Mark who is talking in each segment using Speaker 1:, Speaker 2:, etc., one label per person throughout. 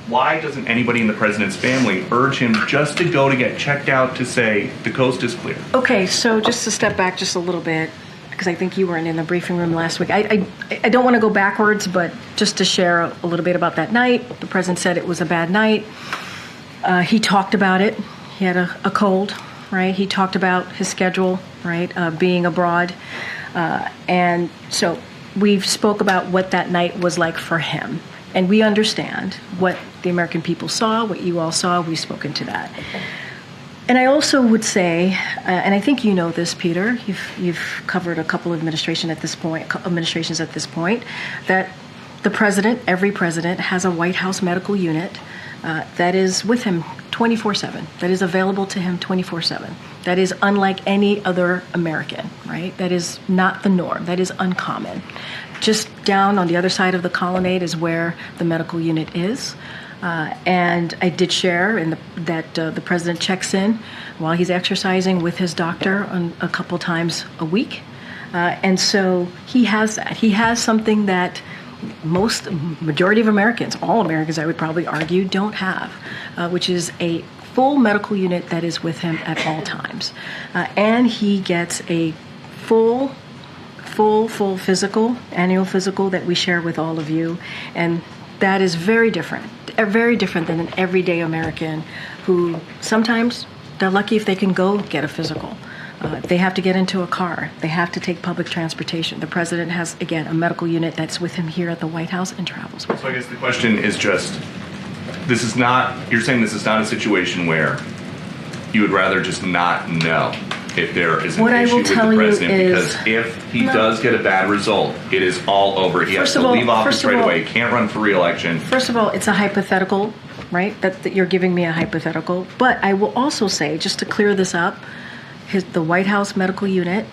Speaker 1: why doesn't anybody in the president's family urge him just to go to get checked out to say the coast is clear?
Speaker 2: Okay, so just to step back just a little bit, because I think you weren't in the briefing room last week. I don't want to go backwards, but just to share a little bit about that night. The president said it was a bad night. He talked about it. He had a cold, right? He talked about his schedule, right, being abroad. And so we've spoke about what that night was like for him. And we understand what the American people saw, what you all saw. We've spoken to that. And I also would say, and I think you know this, Peter, you've covered a couple of administrations at this point, that the president, every president, has a White House medical unit that is with him 24/7, that is available to him 24/7. That is unlike any other American, right? That is not the norm. That is uncommon. Just down on the other side of the colonnade is where the medical unit is. And I did share that the president checks in while he's exercising with his doctor a couple times a week. And so he has that. He has something that majority of Americans, all Americans I would probably argue, don't have, which is a full medical unit that is with him at all times. And he gets a full physical, annual physical that we share with all of you. And that is very different than an everyday American who sometimes they're lucky if they can go get a physical. They have to get into a car. They have to take public transportation. The president has, again, a medical unit that's with him here at the White House and travels with him.
Speaker 1: So I guess the question is just, you're saying this is not a situation where you would rather just not know if there is an issue with the president, because if he does get a bad result, it is all over. He has to leave office right away. He can't run for re-election.
Speaker 2: First of all, it's a hypothetical, right? That you're giving me a hypothetical. But I will also say, just to clear this up, the White House medical unit,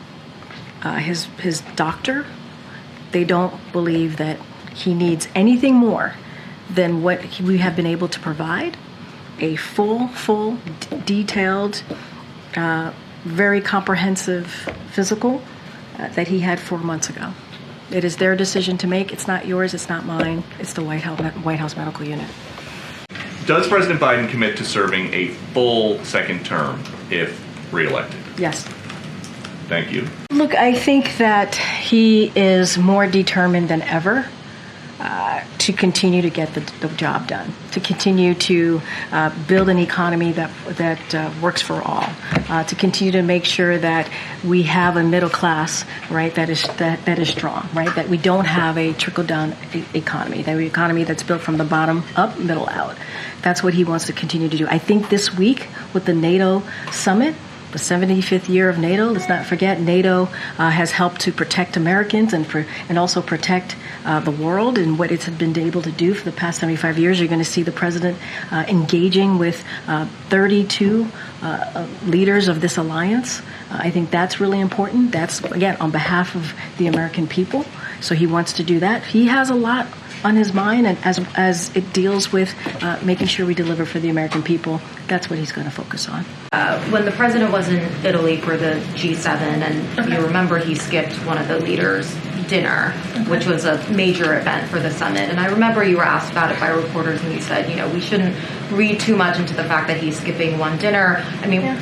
Speaker 2: his doctor, they don't believe that he needs anything more than what we have been able to provide. A full, detailed, very comprehensive physical that he had 4 months ago. It is their decision to make. It's not yours. It's not mine. It's the White House medical unit.
Speaker 1: Does President Biden commit to serving a full second term if reelected?
Speaker 2: Yes.
Speaker 1: Thank you.
Speaker 2: Look, I think that he is more determined than ever to continue to get the job done, to continue to build an economy that works for all, to continue to make sure that we have a middle class, right, that is strong, right, that we don't have a trickle-down economy, that we economy that's built from the bottom up, middle out. That's what he wants to continue to do. I think this week with the NATO summit, the 75th year of NATO. Let's not forget, NATO has helped to protect Americans and also protect the world and what it's been able to do for the past 75 years. You're going to see the president engaging with 32 leaders of this alliance. I think that's really important. That's, again, on behalf of the American people. So he wants to do that. He has a lot on his mind, and as it deals with making sure we deliver for the American people, that's what he's going to focus on.
Speaker 3: When the president was in Italy for the G7, and you remember he skipped one of the leaders' dinner, which was a major event for the summit. And I remember you were asked about it by reporters, and you said, we shouldn't read too much into the fact that he's skipping one dinner. I mean,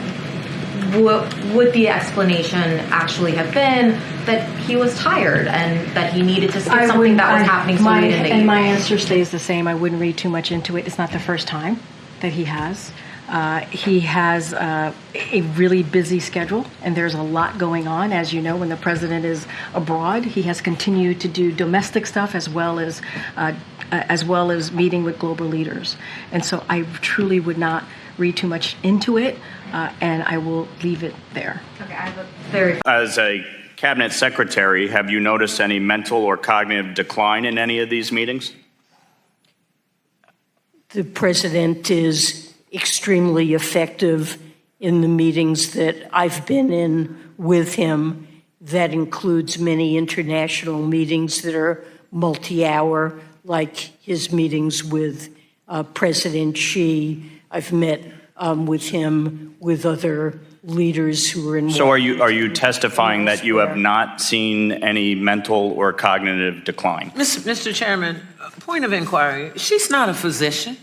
Speaker 3: would the explanation actually have been that he was tired and that he needed to skip something that was happening so late in the evening?
Speaker 2: My answer stays the same. I wouldn't read too much into it. It's not the first time that he has. He has a really busy schedule, and there's a lot going on. As you know, when the president is abroad, he has continued to do domestic stuff as well as meeting with global leaders. And so I truly would not read too much into it, and I will leave it there.
Speaker 3: Okay, I have a very...
Speaker 4: As a cabinet secretary, have you noticed any mental or cognitive decline in any of these meetings?
Speaker 5: The president is extremely effective in the meetings that I've been in with him. That includes many international meetings that are multi-hour, like his meetings with President Xi. I've met with him with other leaders who are in.
Speaker 4: So are you testifying that you have not seen any mental or cognitive decline?
Speaker 6: Mr. Chairman, point of inquiry. She's not a physician.